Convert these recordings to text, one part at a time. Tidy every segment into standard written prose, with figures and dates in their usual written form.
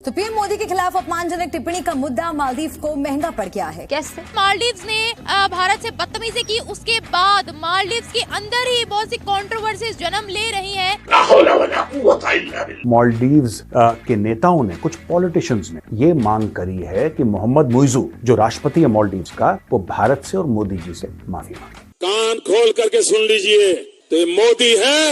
तो पीएम मोदी के खिलाफ अपमानजनक टिप्पणी का मुद्दा मालदीव को महंगा पड़ गया है। कैसे? मालदीव्स ने भारत से बदतमीजी की, उसके बाद मालदीव्स के अंदर ही बहुत सी कंट्रोवर्सीज जन्म ले रही हैं। मालदीव्स के नेताओं ने, कुछ पॉलिटिशियंस ने ये मांग करी है कि मोहम्मद मुइज़ू जो राष्ट्रपति है मालदीव्स का, वो भारत से और मोदी जी से माफी मांगे। कान खोल करके सुन लीजिए, तो ये मोदी है,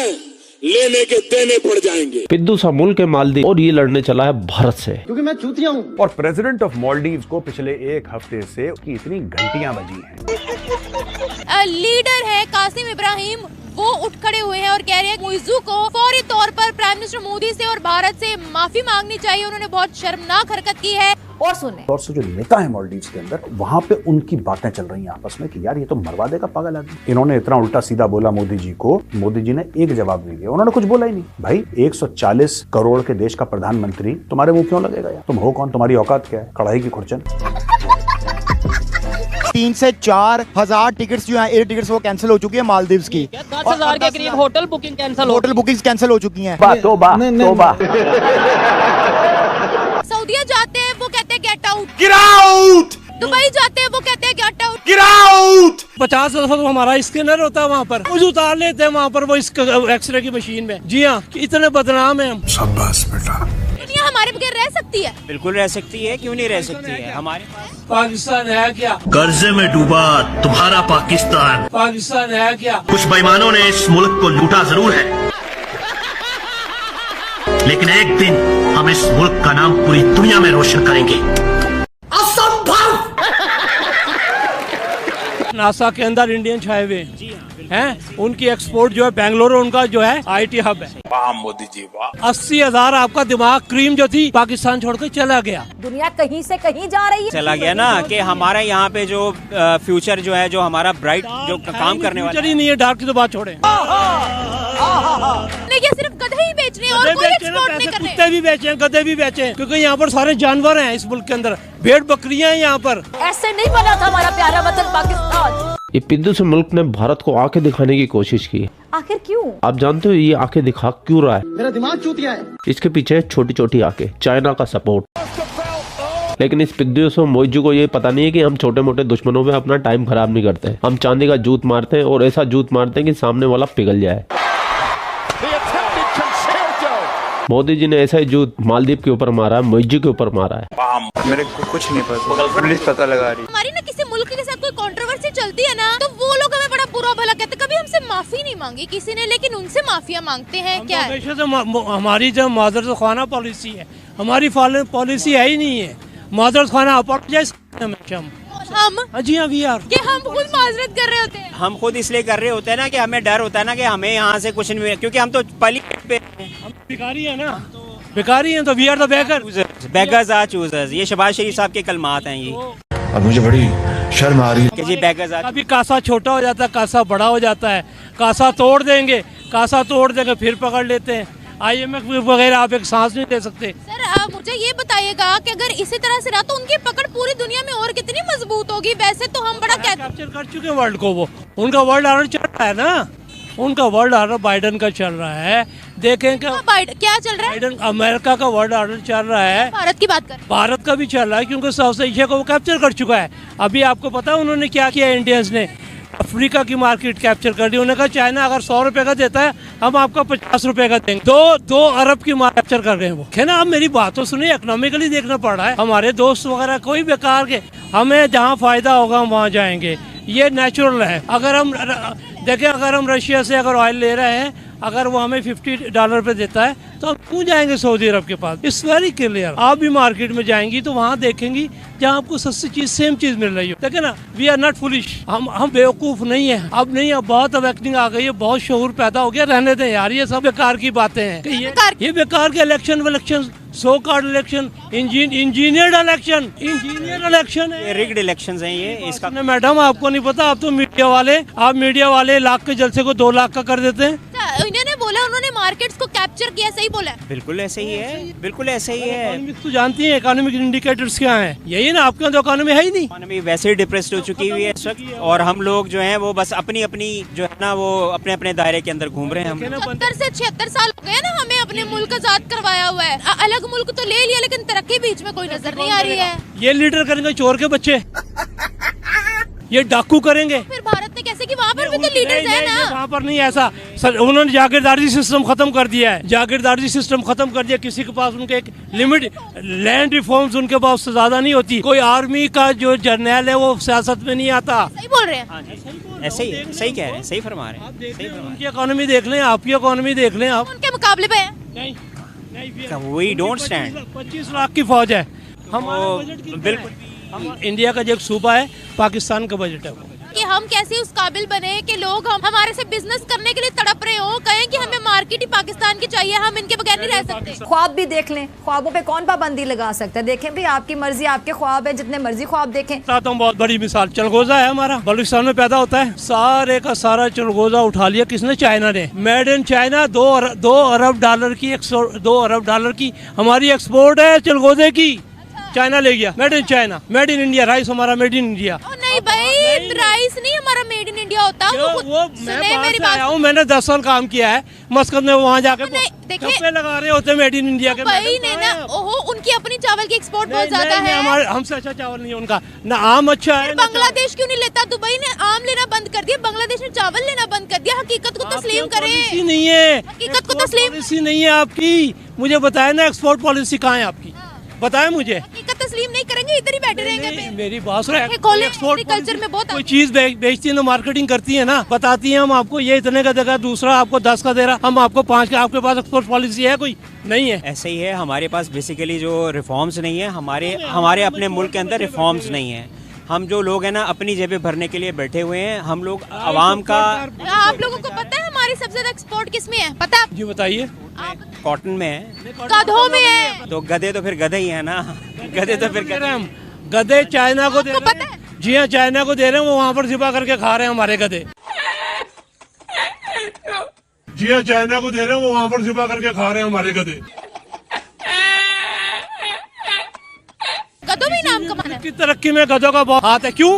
लेने के देने पड़ जाएंगे। पिद्दू सा मुल्क है मालदीव और ये लड़ने चला है भारत से, क्योंकि मैं चूतिया हूँ। और प्रेसिडेंट ऑफ मालदीव्स को पिछले एक हफ्ते से उसकी इतनी घंटियां बजी हैं। लीडर है कासिम इब्राहिम, वो उठ खड़े हुए हैं और कह रहे हैं मुइज़ू को फौरी तौर पर प्राइम मिनिस्टर मोदी से और भारत से माफी मांगनी चाहिए। उन्होंने बहुत शर्मनाक हरकत की है। और सुने, और से जो नेता है मालदीव्स के अंदर, वहां पे उनकी बातें चल रही हैं आपस में कि यार ये तो मरवा देगा पागल आदमी। इन्होंने इतना उल्टा सीधा बोला मोदी जी को, मोदी जी ने एक जवाब नहीं दिया, उन्होंने कुछ बोला ही नहीं। भाई 140 करोड़ के देश का प्रधानमंत्री तुम्हारे मुंह क्यों लगेगा यार? तुम हो कौन? तुम्हारी औकात क्या है? कढ़ाई की खुरचन। 3 से 4 हजार टिकट्स जो है, एयर टिकट्स, वो कैंसिल हो चुकी है मालदीव्स की। 10,000 के करीब होटल बुकिंग कैंसिल हो चुकी हैं। तौबा। सऊदीया जाते हैं वो कहते हैं get out, Get out! Dubai जाते हैं वो कहते हैं गेट आउट। Get out! 50 दफा तो हमारा स्कैनर होता है वहाँ पर, मुझे उतार लेते हैं वहाँ पर वो एक्सरे की मशीन में। जी हाँ, इतने बदनाम है हम। शाबाश बेटा। दुनिया हमारे बगैर रह सकती है? बिल्कुल रह सकती है, क्यों नहीं रह सकती है। हमारे पास पाकिस्तान है क्या? कर्जे में डूबा तुम्हारा पाकिस्तान। पाकिस्तान है क्या? कुछ बेईमानों ने इस मुल्क को लूटा जरूर है, लेकिन एक दिन हम इस मुल्क का नाम पूरी दुनिया में रोशन करेंगे। नासा के अंदर इंडियन छाए हुए हैं, उनकी एक्सपोर्ट जो है बेंगलुरु, उनका जो है IT हब है। वाह मोदी जी वाह। 80,000 आपका दिमाग क्रीम जो थी पाकिस्तान छोड़कर चला गया। दुनिया कहीं से कहीं जा रही है। चला गया ना कि हमारा यहाँ पे जो फ्यूचर जो है, जो हमारा ब्राइट जो काम करने वाला फ्यूचर ही नहीं है, डार्क की तो बात छोड़े। ये सिर्फ गधे ही बेचने और कोई एक्सपोर्ट नहीं करने। कुत्ते भी बेचे, गधे भी बेचे, क्योंकि यहाँ पर सारे जानवर हैं इस मुल्क के अंदर, भेड़ बकरियां हैं यहाँ पर। ऐसे नहीं बना था हमारा प्यारा वतन पाकिस्तान। ये पिद्दू से मुल्क ने भारत को आंखें दिखाने की कोशिश की। आखिर क्यों? आप जानते हो ये आंखें दिखा क्यों रहा है? मेरा दिमाग चूतिया है। इसके पीछे छोटी छोटी आंखें, चाइना का सपोर्ट। लेकिन इस पिद्दू से मोइज़ू को ये पता नहीं है कि हम छोटे मोटे दुश्मनों में अपना टाइम खराब नहीं करते। हम चांदी का जूत मारते हैं और ऐसा जूत मारते हैं कि सामने वाला पिघल जाए। मोदी जी ने ऐसा ही जूत मालदीव के ऊपर मारा है, मोइज़ू के ऊपर मारा है। मेरे को कुछ नहीं पता, पुलिस पता लगा रही। हमारी ना किसी मुल्क के साथ कोई कंट्रोवर्सी चलती है ना, तो वो लोग हमें बड़ा बुरा भला कहते। कभी हमसे माफी नहीं मांगी किसी ने, लेकिन उनसे माफिया मांगते हैं। क्या है? हमेशा से हमारी जो मादर खाना पॉलिसी है, हमारी पॉलिसी है ही नहीं है मादर खाना अपोलोजाइज हम जी हाँ वी आर कि हम खुद माजरत कर रहे होते हैं। हम खुद इसलिए कर रहे होते हैं ना कि हमें डर होता है ना कि हमें यहाँ से कुछ नहीं मिले, क्योंकि हम तो पली पे हम भिखारी है ना, भिखारी हैं, तो we are the beggars are choosers. ये शहबाज शरीफ साहब के कलमात हैं ये। अब मुझे बड़ी शर्म आ रही है कि जी बेगर्स आर। कभी कासा छोटा हो जाता है, कासा बड़ा हो जाता है, कासा तोड़ देंगे फिर पकड़ लेते हैं। IMF वगैरह आप एक सांस नहीं ले सकते। सर मुझे ये बताइएगा कि अगर इसी तरह से रहा तो उनकी पकड़ पूरी दुनिया में और कितनी मजबूत होगी। वैसे तो हम बड़ा कैप्चर कर चुके हैं वर्ल्ड को। वो उनका वर्ल्ड ऑर्डर चल रहा है ना, उनका वर्ल्ड ऑर्डर बाइडेन का चल रहा है। देखें क्या चल रहा है? बाइडेन अमेरिका का वर्ल्ड ऑर्डर चल रहा है। भारत की बात कर, भारत का भी चल रहा है, क्योंकि साउथ एशिया को वो कैप्चर कर चुका है। अभी आपको पता है उन्होंने क्या किया? इंडियंस ने अफ्रीका की मार्केट कैप्चर कर दी। उन्होंने कहा चाइना अगर 100 रुपए का देता है, हम आपको 50 रुपए का देंगे। 2 अरब की मार्केट कैप्चर कर रहे हैं वो। है ना, अब मेरी बात तो सुनिए, इकोनॉमिकली देखना पड़ रहा है। हमारे दोस्त वगैरह कोई बेकार के, हमें जहाँ फायदा होगा हम वहाँ जाएंगे, ये नेचुरल है। अगर हम देखें, अगर हम रशिया से अगर ऑयल ले रहे हैं, अगर वो हमें $50 पे देता है, तो हम क्यों जाएंगे सऊदी अरब के पास? It's very clear. आप भी मार्केट में जाएंगी तो वहाँ देखेंगी जहाँ आपको सस्ती चीज, सेम चीज मिल रही हो। देखे ना, वी आर नॉट फुलिश, हम बेवकूफ नहीं है। अब नहीं, अब बहुत अवेकनिंग आ गई है, बहुत शऊर पैदा हो गया। रहने दें यार, ये सब बेकार की बातें हैं। ये बेकार के election so called election, engineered election है, रिग्ड इलेक्शंस हैं ये। इसका मैडम आपको नहीं पता, आप तो मीडिया वाले, आप मीडिया वाले लाख के जलसे को 2 लाख का कर देते हैं। इन्होंने बोला, उन्होंने मार्केट्स को कैप्चर किया, सही बोला है? बिल्कुल ऐसे ही है, बिल्कुल ऐसे ही है। इकोनॉमिक्स तो जानती हैं, इकोनॉमिक इंडिकेटर्स क्या हैं? यही ना, आपके तो इकोनॉमी है ही नहीं। इकोनॉमी वैसे ही डिप्रेस्ड हो चुकी हुई है इस वक्त, और हम लोग जो हैं वो बस अपनी अपनी जो है ना वो अपने अपने दायरे के अंदर घूम रहे हैं। हम 70 से 76 साल हो गए ना हमें अपने मुल्क आजाद करवाया हुआ है। अलग मुल्क तो ले लिया, लेकिन तरक्की बीच में कोई नजर नहीं आ रही है। ये लीडर करेंगे चोर के बच्चे, ये डाकू करेंगे। फिर भारत ने कैसे कि वहाँ पर भी तो लीडर्स है ना। वहाँ पर नहीं ऐसा सर, उन्होंने जागीरदारी सिस्टम खत्म कर दिया है, जागीरदारी सिस्टम खत्म कर दिया। किसी के पास उनके एक लिमिट, लैंड रिफॉर्म्स उनके पास से ज्यादा नहीं होती। कोई आर्मी का जो जर्नल है वो सियासत में नहीं आता। सही बोल रहे हैं। हाँ जी, ऐसे ही है, सही कह रहे हैं, सही फरमा रहे हैं। उनकी इकोनॉमी देख लें, आपकी इकोनॉमी देख लें आप। उनके मुकाबले पे है। We don't stand. 25 लाख की फौज है हमारा बजट कितना है? बिल्कुल। हम इंडिया का जो एक सूबा है, पाकिस्तान का बजट है वो। कि हम कैसे उस काबिल बने कि लोग हमारे से बिजनेस करने के लिए तड़प रहे हो, कहें कि हमें मार्केट ही पाकिस्तान की चाहिए, हम इनके बगैर नहीं रह सकते। ख्वाब भी देख लें, ख्वाबों पे कौन पाबंदी लगा सकता है? देखें भाई, आपकी मर्जी, आपके ख्वाब है, जितने मर्जी ख्वाब देखें। बताता हूँ बहुत बड़ी मिसाल, चलगोजा है हमारा, बलूचिस्तान में पैदा होता है। सारे का सारा चलगोजा उठा लिया किसने? चाइना ने। Made in China, 2 Arab dollar की 2 अरब डॉलर की हमारी एक्सपोर्ट है चलगोजे की। चाइना ले गया। Made in China, made in India, rice हमारा मेड इन इंडिया। नहीं भाई, राइस नहीं हमारा मेड इन इंडिया होता। वो मैं बाहर से आया हूँ, मैंने 10 साल काम किया है मस्कत में, वहाँ जाके छप्पे लगा रहे होते मेड इन इंडिया के। भाई नहीं ना, ओहो, उनकी अपनी चावल की एक्सपोर्ट बहुत ज्यादा है। हमारे हमसे अच्छा चावल नहीं है उनका, ना आम अच्छा है। बांग्लादेश क्यों नहीं लेता? दुबई ने आम लेना बंद कर दिया, बांग्लादेश ने चावल लेना बंद कर दिया। हकीकत को तस्लीम करें। नहीं है, हकीकत को तस्लीम पॉलिसी नहीं है आपकी। मुझे बताया ना, एक्सपोर्ट पॉलिसी कहाँ है आपकी? बताए मुझे। हकीकत तस्लीम नहीं करेंगे, इधर ही बैठे रहेंगे। मेरी बात सुनो, एग्रीकल्चर में बहुत कोई चीज बेचती है ना, मार्केटिंग करती है ना, बताती है हम आपको ये इतने का देगा, दूसरा आपको 10 का दे रहा, हम आपको 5 का। आपके पास एक्सपोर्ट पॉलिसी है कोई? नहीं है। ऐसे ही है, हमारे पास बेसिकली जो रिफॉर्म्स नहीं है, हमारे अपने मुल्क के अंदर रिफॉर्म्स नहीं है। हम जो लोग हैं ना अपनी जेबें भरने के लिए बैठे हुए हैं। हम लोग आवाम का। आप लोगों को पता है हमारी सबसे ज्यादा एक्सपोर्ट किस में है? पता है? जी बताइए। कॉटन में है, गधों में है। तो गधे तो फिर गधे ही है ना, गधे तो फिर गधे। हम गधे चाइना को दे आपको रहे पता हैं। जी हाँ, चाइना को दे रहे हैं, वो वहाँ पर ज़िबा करके खा रहे हैं हमारे गधे। जी हाँ, चाइना को दे रहे हैं, वो वहाँ पर ज़िबा करके खा रहे हैं हमारे गधे। गधों में नाम कमाना है। की तरक्की में गधों का बहुत हाथ है। क्यों?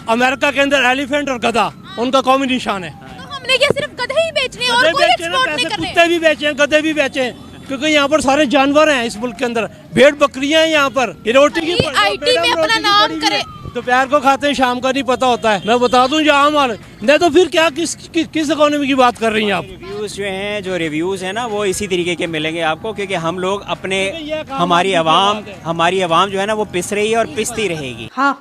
अमेरिका के अंदर एलिफेंट और गधा उनका कौमी निशान है। तो हमने क्या सिर्फ गधे ही बेचने हैं और कोई एक्सपोर्ट नहीं करने? कुत्ते भी बेचे, गधे भी बेचे, क्योंकि यहाँ पर सारे जानवर हैं इस मुल्क के अंदर। भेड़ बकरियां हैं यहाँ पर। रोटी की आईटी में अपना नाम करे। दोपहर को खाते हैं, शाम का नहीं पता होता है। मैं बता दूं जो आम वाले नहीं, तो फिर क्या किस इकोनॉमी की बात कर रही हैं आप? रिव्यूज जो हैं, जो रिव्यूज हैं ना, वो इसी तरीके के मिलेंगे आपको, क्योंकि हम लोग अपने हमारी आवाम जो है ना वो पिस रही है और पिसती रहेगी। हाँ